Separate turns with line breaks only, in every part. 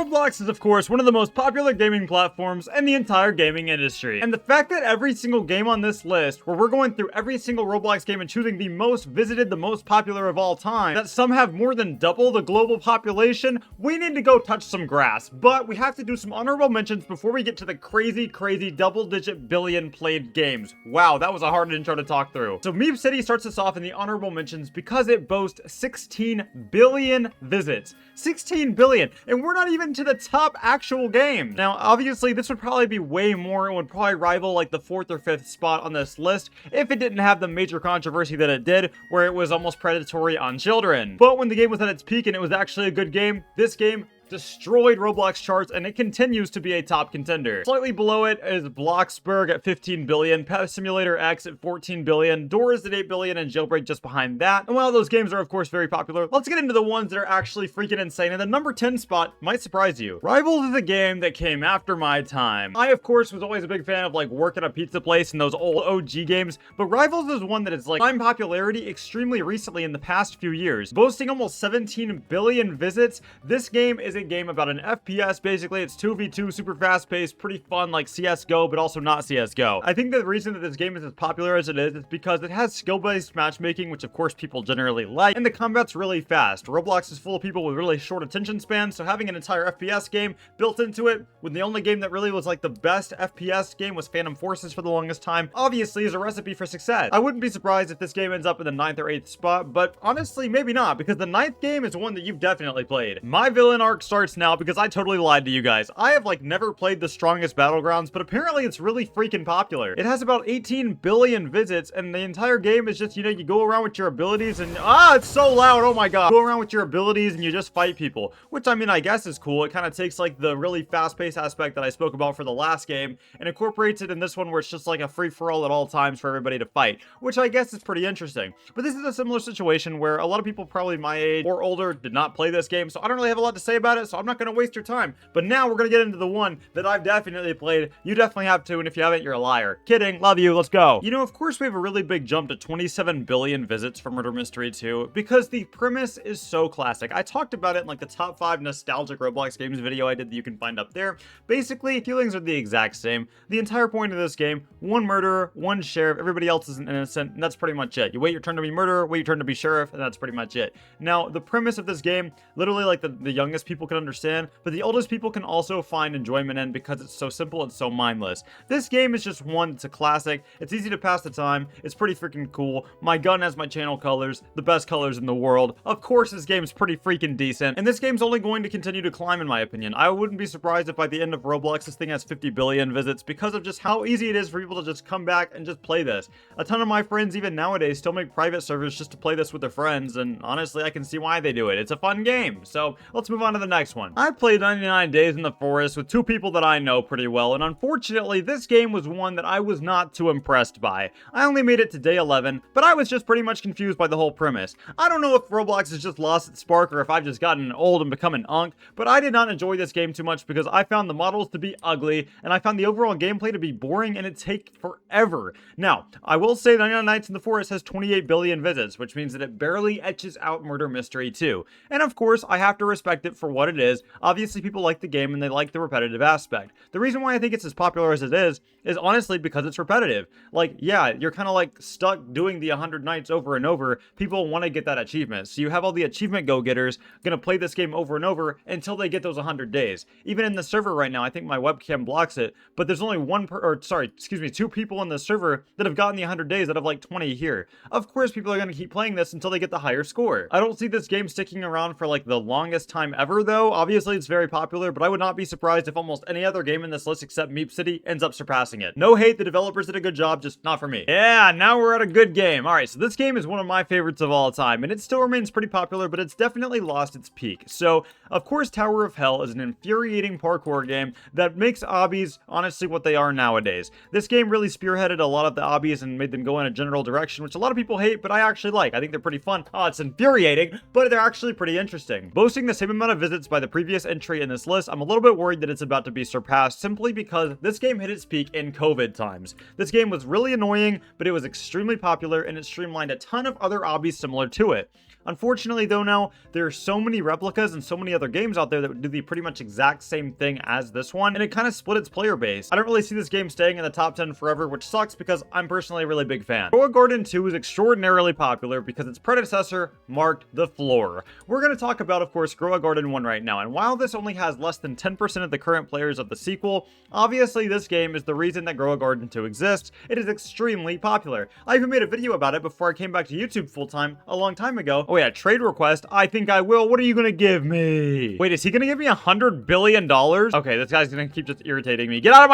Roblox is of course one of the most popular gaming platforms in the entire gaming industry. And the fact that every single game on this list, where we're going through every single Roblox game and choosing the most visited, the most popular of all time, that some have more than double the global population, we need to go touch some grass. But we have to do some honorable mentions before we get to the crazy double-digit billion played games. Wow, that was a hard intro to talk through. So Meep City starts us off in the honorable mentions because it boasts 16 billion visits. 16 billion, and we're not even to the top actual game. Now, obviously, this would probably be way more. It would probably rival like the 4th or 5th spot on this list if it didn't have the major controversy that it did, where it was almost predatory on children. But when the game was at its peak and it was actually a good game, this game destroyed Roblox charts, and it continues to be a top contender. Slightly below it is Bloxburg at 15 billion, Pet Simulator X at 14 billion, Doors at 8 billion, and Jailbreak just behind that. And while those games are of course very popular, let's get into the ones that are actually freaking insane. And the number 10 spot might surprise you. Rivals is a game that came after my time. I of course was always a big fan of like work at a pizza place and those old OG games, but Rivals is one that is like climbed popularity extremely recently in the past few years. Boasting almost 17 billion visits, this game is a game about an FPS. Basically, it's 2v2, super fast paced, pretty fun, like CSGO, but also not CSGO. I think the reason that this game is as popular as it is because it has skill-based matchmaking, which of course people generally like, and the combat's really fast. Roblox is full of people with really short attention spans, so having an entire FPS game built into it, when the only game that really was like the best FPS game was Phantom Forces for the longest time, obviously is a recipe for success. I wouldn't be surprised if this game ends up in the 9th or 8th spot, but honestly, maybe not, because the 9th game is one that you've definitely played. My villain arc starts now because I totally lied to you guys. I have like never played the strongest battlegrounds, but apparently it's really freaking popular. It has about 18 billion visits, and the entire game is just, you know, you go around with your abilities and it's so loud, oh my god. Go around with your abilities and you just fight people, which I mean, I guess is cool. It kind of takes like the really fast-paced aspect that I spoke about for the last game and incorporates it in this one where it's just like a free-for-all at all times for everybody to fight, which I guess is pretty interesting. But this is a similar situation where a lot of people probably my age or older did not play this game, so I don't really have a lot to say about it, so I'm not going to waste your time. But now we're going to get into the one that I've definitely played. You definitely have to, and if you haven't, you're a liar. Kidding, love you, let's go. You know, of course we have a really big jump to 27 billion visits for Murder Mystery 2 because the premise is so classic. I talked about it in like the top 5 nostalgic Roblox games video I did that you can find up there. Basically, feelings are the exact same. The entire point of this game, one murderer, one sheriff, everybody else is an innocent, and that's pretty much it. You wait your turn to be murderer, wait your turn to be sheriff, and that's pretty much it. Now, the premise of this game, literally like the youngest people can understand, but the oldest people can also find enjoyment in because it's so simple and so mindless. This game is just one, it's a classic, it's easy to pass the time, it's pretty freaking cool. My gun has my channel colors, the best colors in the world. Of course this game's pretty freaking decent, and this game's only going to continue to climb in my opinion. I wouldn't be surprised if by the end of Roblox this thing has 50 billion visits because of just how easy it is for people to just come back and just play this. A ton of my friends even nowadays still make private servers just to play this with their friends, and honestly I can see why they do it. It's a fun game. So let's move on to the next one. I played 99 Days in the Forest with 2 people that I know pretty well, and unfortunately this game was one that I was not too impressed by. I only made it to day 11, but I was just pretty much confused by the whole premise. I don't know if Roblox has just lost its spark or if I've just gotten old and become an unk, but I did not enjoy this game too much because I found the models to be ugly, and I found the overall gameplay to be boring and it take forever. Now, I will say 99 Nights in the Forest has 28 billion visits, which means that it barely etches out Murder Mystery 2. And of course, I have to respect it for what it is. Obviously, people like the game and they like the repetitive aspect. The reason why I think it's as popular as it is honestly because it's repetitive. Like, yeah, you're kind of like stuck doing the 100 nights over and over. People want to get that achievement. So you have all the achievement go-getters gonna play this game over and over until they get those 100 days. Even in the server right now, I think my webcam blocks it, but there's only 2 people in the server that have gotten the 100 days out of like 20 here. Of course, people are gonna keep playing this until they get the higher score. I don't see this game sticking around for like the longest time ever though. Obviously, it's very popular, but I would not be surprised if almost any other game in this list except Meep City ends up surpassing it. No hate, the developers did a good job, just not for me. Yeah, now we're at a good game. Alright, so this game is one of my favorites of all time, and it still remains pretty popular, but it's definitely lost its peak. So, of course, Tower of Hell is an infuriating parkour game that makes obbies honestly what they are nowadays. This game really spearheaded a lot of the obbies and made them go in a general direction, which a lot of people hate, but I actually like. I think they're pretty fun. Oh, it's infuriating, but they're actually pretty interesting. Boasting the same amount of visits by the previous entry in this list, I'm a little bit worried that it's about to be surpassed simply because this game hit its peak in COVID times. This game was really annoying, but it was extremely popular and it streamlined a ton of other obbies similar to it. Unfortunately though now, there are so many replicas and so many other games out there that do the pretty much exact same thing as this one, and it kind of split its player base. I don't really see this game staying in the top 10 forever, which sucks because I'm personally a really big fan. Grow a Garden 2 is extraordinarily popular because its predecessor marked the floor. We're going to talk about, of course, Grow a Garden 1 right now, and while this only has less than 10% of the current players of the sequel, obviously this game is the reason that Grow a Garden 2 exists. It is extremely popular. I even made a video about it before I came back to YouTube full-time a long time ago. Oh yeah, trade request. I think I will. What are you going to give me? Wait, is he going to give me $100 billion? Okay, this guy's going to keep just irritating me. Get on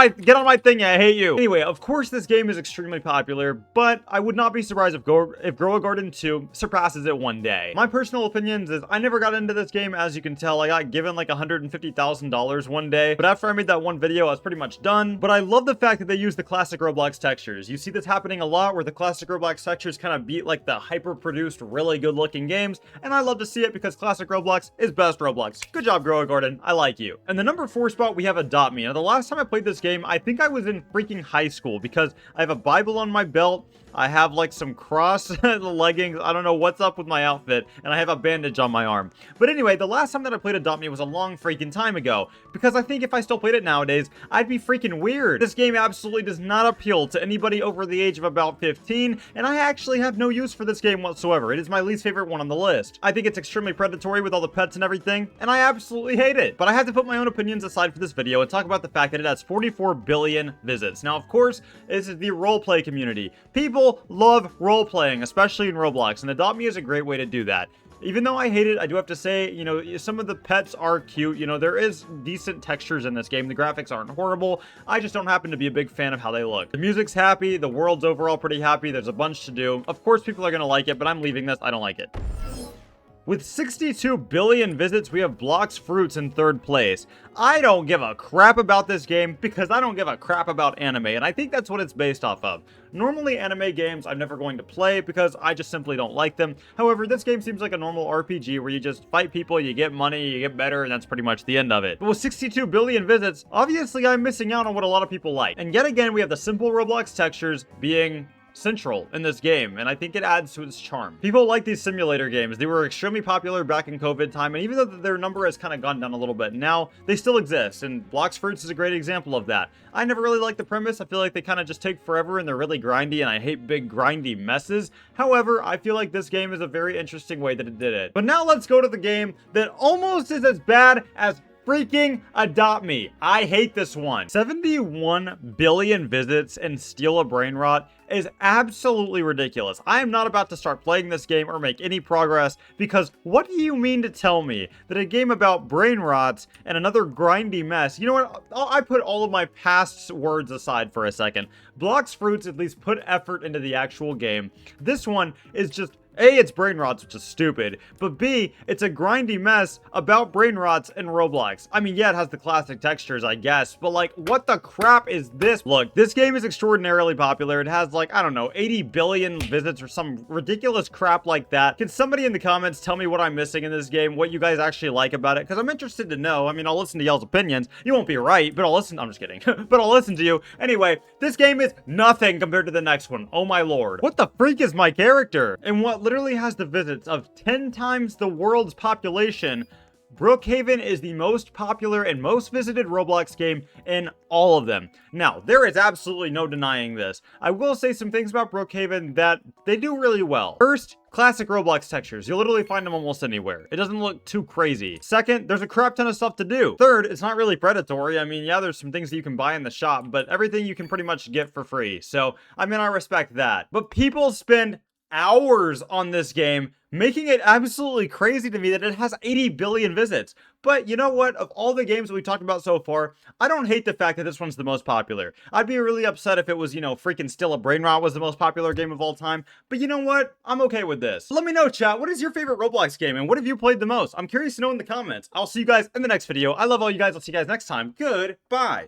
my thing, I hate you. Anyway, of course this game is extremely popular, but I would not be surprised if Grow a Garden 2 surpasses it one day. My personal opinions is I never got into this game. As you can tell, I got given like $150,000 one day, but after I made that one video, I was pretty much done. But I love the fact that they use the classic Roblox textures. You see this happening a lot where the classic Roblox textures kind of beat like the hyper-produced, really good-looking games, and I love to see it because classic Roblox is best Roblox. Good job, Grow a Garden. I like you. And the number 4 spot, we have Adopt Me. Now, the last time I played this game, I think I was in freaking high school because I have a Bible on my belt, I have like some cross leggings, I don't know what's up with my outfit, and I have a bandage on my arm. But anyway, the last time that I played Adopt Me was a long freaking time ago, because I think if I still played it nowadays, I'd be freaking weird. This game absolutely does not appeal to anybody over the age of about 15, and I actually have no use for this game whatsoever. It is my least favorite one on the list. I think it's extremely predatory with all the pets and everything, and I absolutely hate it. But I have to put my own opinions aside for this video and talk about the fact that it has 44 billion visits. Now, of course, this is the roleplay community. People love role-playing, especially in Roblox, and Adopt Me is a great way to do that. Even though I hate it, I do have to say, you know, some of the pets are cute. You know, there is decent textures in this game. The graphics aren't horrible. I just don't happen to be a big fan of how they look. The music's happy. The world's overall pretty happy. There's a bunch to do. Of course, people are going to like it, but I'm leaving this. I don't like it. With 62 billion visits, we have Blox Fruits in 3rd place. I don't give a crap about this game because I don't give a crap about anime, and I think that's what it's based off of. Normally, anime games I'm never going to play because I just simply don't like them. However, this game seems like a normal RPG where you just fight people, you get money, you get better, and that's pretty much the end of it. But with 62 billion visits, obviously I'm missing out on what a lot of people like. And yet again, we have the simple Roblox textures being central in this game, and I think it adds to its charm. People like these simulator games. They were extremely popular back in COVID time, and even though their number has kind of gone down a little bit now, they still exist, and Blox Fruits is a great example of that. I never really liked the premise. I feel like they kind of just take forever and they're really grindy, and I hate big grindy messes. However, I feel like this game is a very interesting way that it did it. But now let's go to the game that almost is as bad as freaking Adopt Me. I hate this one. 71 billion visits and steal a brain rot is absolutely ridiculous. I am not about to start playing this game or make any progress because what do you mean to tell me that a game about brain rots and another grindy mess? You know what? I put all of my past words aside for a second. Blox Fruits at least put effort into the actual game. This one is just A, it's brain rots, which is stupid, but B, it's a grindy mess about brain rots in Roblox. I mean, yeah, it has the classic textures, I guess, but like, what the crap is this? Look, this game is extraordinarily popular. It has like, I don't know, 80 billion visits or some ridiculous crap like that. Can somebody in the comments tell me what I'm missing in this game, what you guys actually like about it? Because I'm interested to know. I mean, I'll listen to y'all's opinions. You won't be right, but I'll listen. I'm just kidding, but I'll listen to you. Anyway, this game is nothing compared to the next one. Oh my lord. What the freak is my character? And what literally has the visits of 10 times the world's population, Brookhaven is the most popular and most visited Roblox game in all of them. Now, there is absolutely no denying this. I will say some things about Brookhaven that they do really well. First, classic Roblox textures. You'll literally find them almost anywhere. It doesn't look too crazy. Second, there's a crap ton of stuff to do. Third, it's not really predatory. I mean, yeah, there's some things that you can buy in the shop, but everything you can pretty much get for free. So, I mean, I respect that. But people spend hours on this game, making it absolutely crazy to me that it has 80 billion visits. But you know what? Of all the games that we talked about so far, I don't hate the fact that this one's the most popular. I'd be really upset if it was, you know, freaking Still a Brain Rot was the most popular game of all time. But you know what? I'm okay with this. Let me know, chat. What is your favorite Roblox game and what have you played the most? I'm curious to know in the comments. I'll see you guys in the next video. I love all you guys. I'll see you guys next time. Goodbye.